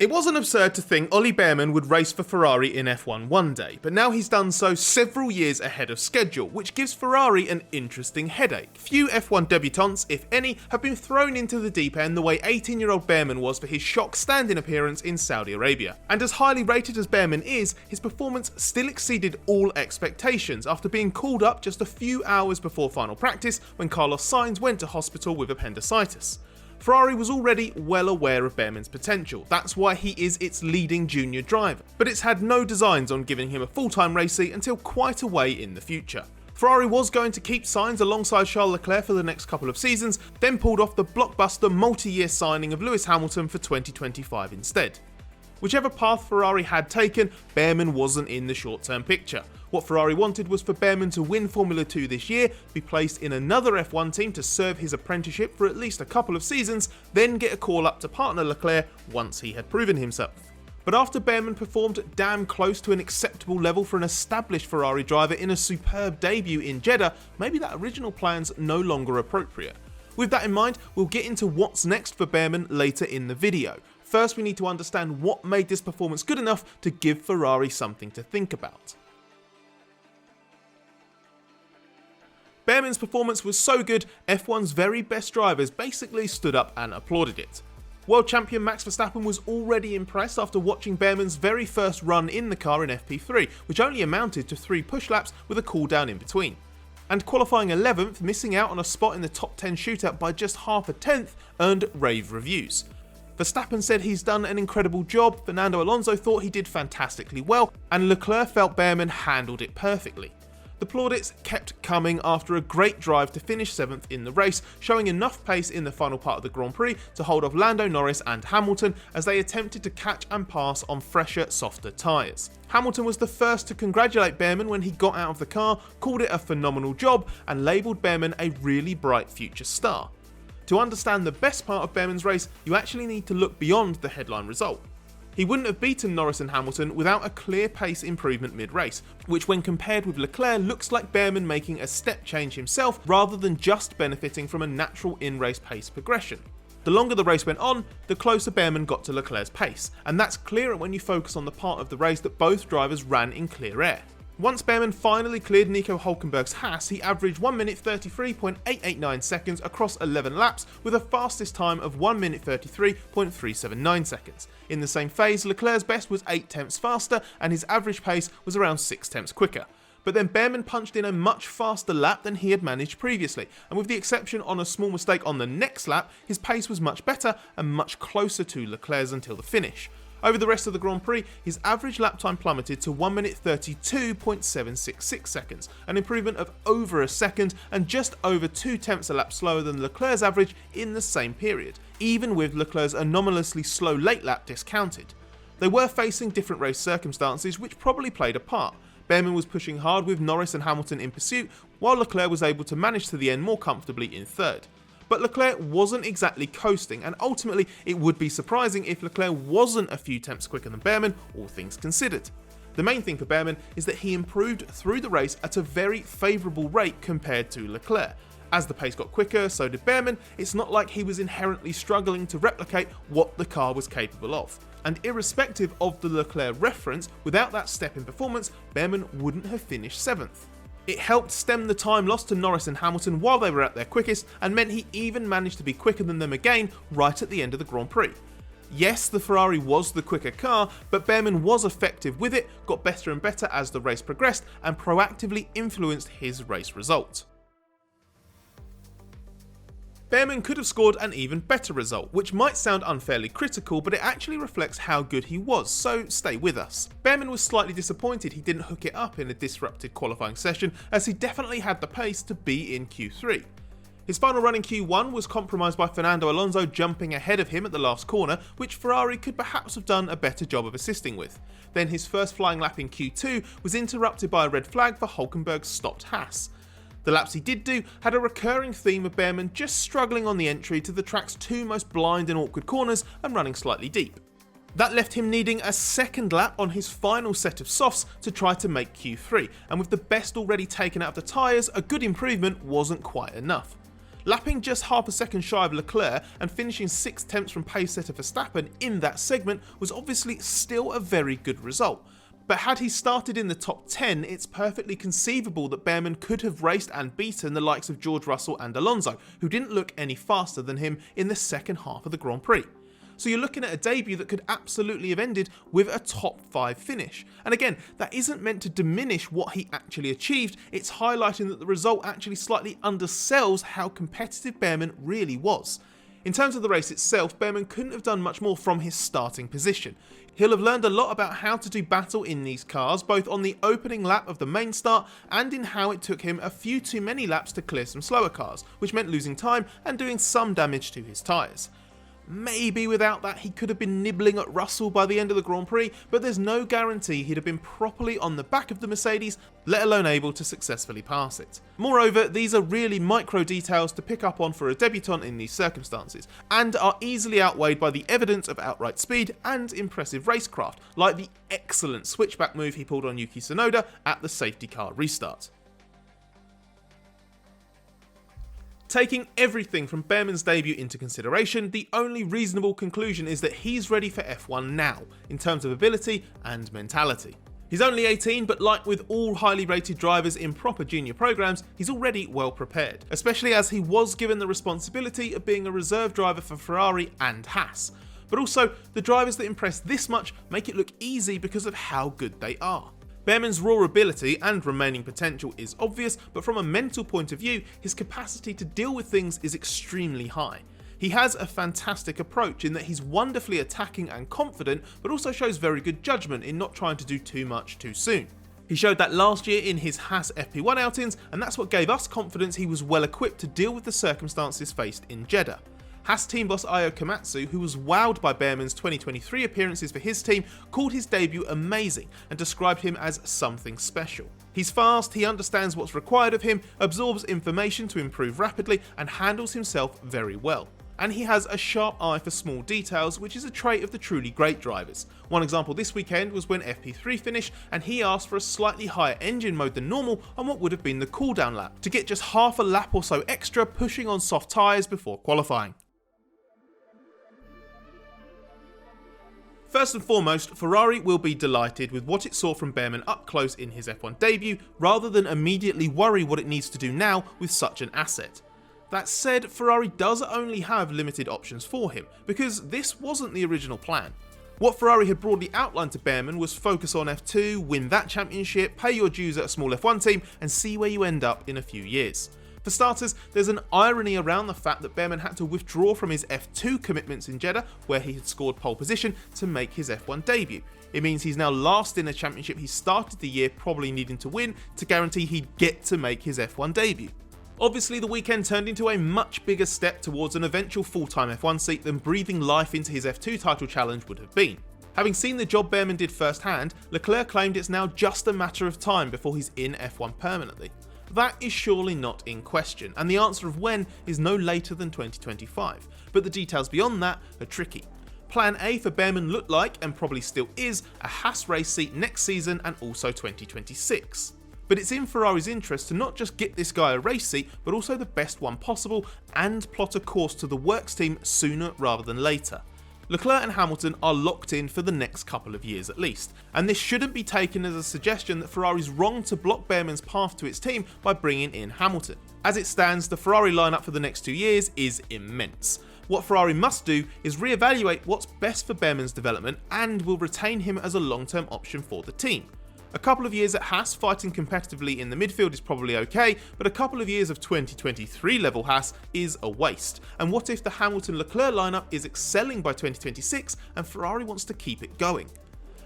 It wasn't absurd to think Ollie Bearman would race for Ferrari in F1 one day, but now he's done so several years ahead of schedule, which gives Ferrari an interesting headache. Few F1 debutants, if any, have been thrown into the deep end the way 18-year-old Bearman was for his shock stand-in appearance in Saudi Arabia. And as highly rated as Bearman is, his performance still exceeded all expectations after being called up just a few hours before final practice when Carlos Sainz went to hospital with appendicitis. Ferrari was already well aware of Bearman's potential, that's why he is its leading junior driver, but it's had no designs on giving him a full-time race seat until quite a way in the future. Ferrari was going to keep Sainz alongside Charles Leclerc for the next couple of seasons, then pulled off the blockbuster multi-year signing of Lewis Hamilton for 2025 instead. Whichever path Ferrari had taken, Bearman wasn't in the short-term picture. What Ferrari wanted was for Bearman to win Formula 2 this year, be placed in another F1 team to serve his apprenticeship for at least a couple of seasons, then get a call up to partner Leclerc once he had proven himself. But after Bearman performed damn close to an acceptable level for an established Ferrari driver in a superb debut in Jeddah, maybe that original plan's no longer appropriate. With that in mind, we'll get into what's next for Bearman later in the video. First, we need to understand what made this performance good enough to give Ferrari something to think about. Bearman's performance was so good, F1's very best drivers basically stood up and applauded it. World champion Max Verstappen was already impressed after watching Bearman's very first run in the car in FP3, which only amounted to 3 push laps with a cool down in between. And qualifying 11th, missing out on a spot in the top 10 shootout by just half a tenth, earned rave reviews. Verstappen said he's done an incredible job, Fernando Alonso thought he did fantastically well, and Leclerc felt Bearman handled it perfectly. The plaudits kept coming after a great drive to finish 7th in the race, showing enough pace in the final part of the Grand Prix to hold off Lando Norris and Hamilton as they attempted to catch and pass on fresher, softer tyres. Hamilton was the first to congratulate Bearman when he got out of the car, called it a phenomenal job, and labelled Bearman a really bright future star. To understand the best part of Bearman's race, you actually need to look beyond the headline result. He wouldn't have beaten Norris and Hamilton without a clear pace improvement mid-race, which when compared with Leclerc looks like Bearman making a step change himself rather than just benefiting from a natural in-race pace progression. The longer the race went on, the closer Bearman got to Leclerc's pace, and that's clearer when you focus on the part of the race that both drivers ran in clear air. Once Bearman finally cleared Nico Hülkenberg's Haas, he averaged 1 minute 33.889 seconds across 11 laps with a fastest time of 1 minute 33.379 seconds. In the same phase, Leclerc's best was 8 tenths faster and his average pace was around 6 tenths quicker. But then Bearman punched in a much faster lap than he had managed previously, and with the exception on a small mistake on the next lap, his pace was much better and much closer to Leclerc's until the finish. Over the rest of the Grand Prix, his average lap time plummeted to 1 minute 32.766 seconds, an improvement of over a second and just over 2 tenths a lap slower than Leclerc's average in the same period, even with Leclerc's anomalously slow late lap discounted. They were facing different race circumstances which probably played a part. Bearman was pushing hard with Norris and Hamilton in pursuit, while Leclerc was able to manage to the end more comfortably in third. But Leclerc wasn't exactly coasting, and ultimately it would be surprising if Leclerc wasn't a few tenths quicker than Bearman, all things considered. The main thing for Bearman is that he improved through the race at a very favourable rate compared to Leclerc. As the pace got quicker, so did Bearman. It's not like he was inherently struggling to replicate what the car was capable of. And irrespective of the Leclerc reference, without that step in performance, Bearman wouldn't have finished 7th. It helped stem the time lost to Norris and Hamilton while they were at their quickest, and meant he even managed to be quicker than them again right at the end of the Grand Prix. Yes, the Ferrari was the quicker car, but Bearman was effective with it, got better and better as the race progressed, and proactively influenced his race result. Bearman could have scored an even better result, which might sound unfairly critical, but it actually reflects how good he was, so stay with us. Bearman was slightly disappointed he didn't hook it up in a disrupted qualifying session, as he definitely had the pace to be in Q3. His final run in Q1 was compromised by Fernando Alonso jumping ahead of him at the last corner, which Ferrari could perhaps have done a better job of assisting with. Then his first flying lap in Q2 was interrupted by a red flag for Hülkenberg's stopped Haas. The laps he did do had a recurring theme of Bearman just struggling on the entry to the track's 2 most blind and awkward corners and running slightly deep. That left him needing a second lap on his final set of softs to try to make Q3, and with the best already taken out of the tyres, a good improvement wasn't quite enough. Lapping just half a second shy of Leclerc and finishing 6 tenths from pace setter Verstappen in that segment was obviously still a very good result. But had he started in the top 10, it's perfectly conceivable that Bearman could have raced and beaten the likes of George Russell and Alonso, who didn't look any faster than him in the second half of the Grand Prix. So you're looking at a debut that could absolutely have ended with a top 5 finish. And again, that isn't meant to diminish what he actually achieved, it's highlighting that the result actually slightly undersells how competitive Bearman really was. In terms of the race itself, Bearman couldn't have done much more from his starting position. He'll have learned a lot about how to do battle in these cars, both on the opening lap of the main start and in how it took him a few too many laps to clear some slower cars, which meant losing time and doing some damage to his tyres. Maybe without that he could have been nibbling at Russell by the end of the Grand Prix, but there's no guarantee he'd have been properly on the back of the Mercedes, let alone able to successfully pass it. Moreover, these are really micro details to pick up on for a debutant in these circumstances, and are easily outweighed by the evidence of outright speed and impressive racecraft, like the excellent switchback move he pulled on Yuki Tsunoda at the safety car restart. Taking everything from Bearman's debut into consideration, the only reasonable conclusion is that he's ready for F1 now, in terms of ability and mentality. He's only 18, but like with all highly rated drivers in proper junior programs, he's already well prepared, especially as he was given the responsibility of being a reserve driver for Ferrari and Haas. But also, the drivers that impress this much make it look easy because of how good they are. Bearman's raw ability and remaining potential is obvious, but from a mental point of view, his capacity to deal with things is extremely high. He has a fantastic approach in that he's wonderfully attacking and confident, but also shows very good judgment in not trying to do too much too soon. He showed that last year in his Haas FP1 outings, and that's what gave us confidence he was well equipped to deal with the circumstances faced in Jeddah. Haas team boss Ayo Komatsu, who was wowed by Bearman's 2023 appearances for his team, called his debut amazing and described him as something special. He's fast, he understands what's required of him, absorbs information to improve rapidly, and handles himself very well. And he has a sharp eye for small details, which is a trait of the truly great drivers. One example this weekend was when FP3 finished and he asked for a slightly higher engine mode than normal on what would have been the cooldown lap, to get just half a lap or so extra pushing on soft tyres before qualifying. First and foremost, Ferrari will be delighted with what it saw from Bearman up close in his F1 debut, rather than immediately worry what it needs to do now with such an asset. That said, Ferrari does only have limited options for him, because this wasn't the original plan. What Ferrari had broadly outlined to Bearman was focus on F2, win that championship, pay your dues at a small F1 team, and see where you end up in a few years. For starters, there's an irony around the fact that Bearman had to withdraw from his F2 commitments in Jeddah, where he had scored pole position, to make his F1 debut. It means he's now last in a championship he started the year probably needing to win to guarantee he'd get to make his F1 debut. Obviously, the weekend turned into a much bigger step towards an eventual full-time F1 seat than breathing life into his F2 title challenge would have been. Having seen the job Bearman did firsthand, Leclerc claimed it's now just a matter of time before he's in F1 permanently. That is surely not in question, and the answer of when is no later than 2025, but the details beyond that are tricky. Plan A for Bearman looked like, and probably still is, a Haas race seat next season and also 2026. But it's in Ferrari's interest to not just get this guy a race seat, but also the best one possible, and plot a course to the works team sooner rather than later. Leclerc and Hamilton are locked in for the next couple of years at least, and this shouldn't be taken as a suggestion that Ferrari's wrong to block Bearman's path to its team by bringing in Hamilton. As it stands, the Ferrari lineup for the next 2 years is immense. What Ferrari must do is re-evaluate what's best for Bearman's development and will retain him as a long-term option for the team. A couple of years at Haas fighting competitively in the midfield is probably okay, but a couple of years of 2023 level Haas is a waste. And what if the Hamilton-Leclerc lineup is excelling by 2026 and Ferrari wants to keep it going?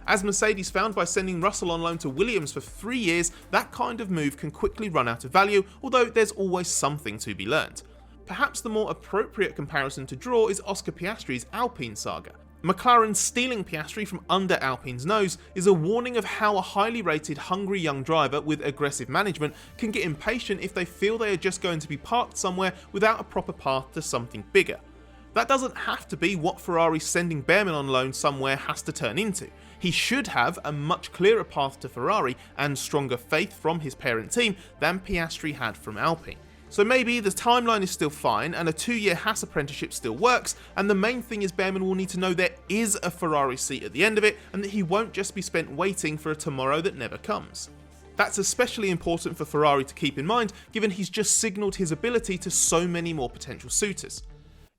As Mercedes found by sending Russell on loan to Williams for 3 years, that kind of move can quickly run out of value, although there's always something to be learned. Perhaps the more appropriate comparison to draw is Oscar Piastri's Alpine saga. McLaren stealing Piastri from under Alpine's nose is a warning of how a highly rated, hungry young driver with aggressive management can get impatient if they feel they are just going to be parked somewhere without a proper path to something bigger. That doesn't have to be what Ferrari sending Bearman on loan somewhere has to turn into. He should have a much clearer path to Ferrari and stronger faith from his parent team than Piastri had from Alpine. So maybe the timeline is still fine and a 2-year Haas apprenticeship still works, and the main thing is Bearman will need to know there is a Ferrari seat at the end of it and that he won't just be spent waiting for a tomorrow that never comes. That's especially important for Ferrari to keep in mind, given he's just signalled his ability to so many more potential suitors.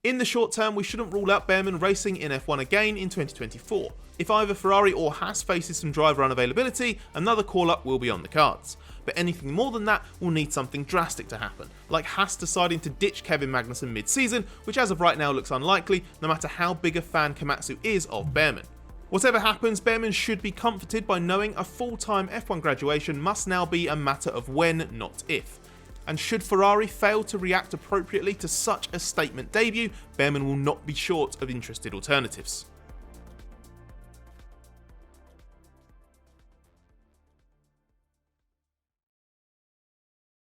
In the short term, we shouldn't rule out Bearman racing in F1 again in 2024. If either Ferrari or Haas faces some driver unavailability, another call-up will be on the cards. But anything more than that will need something drastic to happen, like Haas deciding to ditch Kevin Magnussen mid-season, which as of right now looks unlikely, no matter how big a fan Komatsu is of Bearman. Whatever happens, Bearman should be comforted by knowing a full-time F1 graduation must now be a matter of when, not if. And should Ferrari fail to react appropriately to such a statement debut, Bearman will not be short of interested alternatives.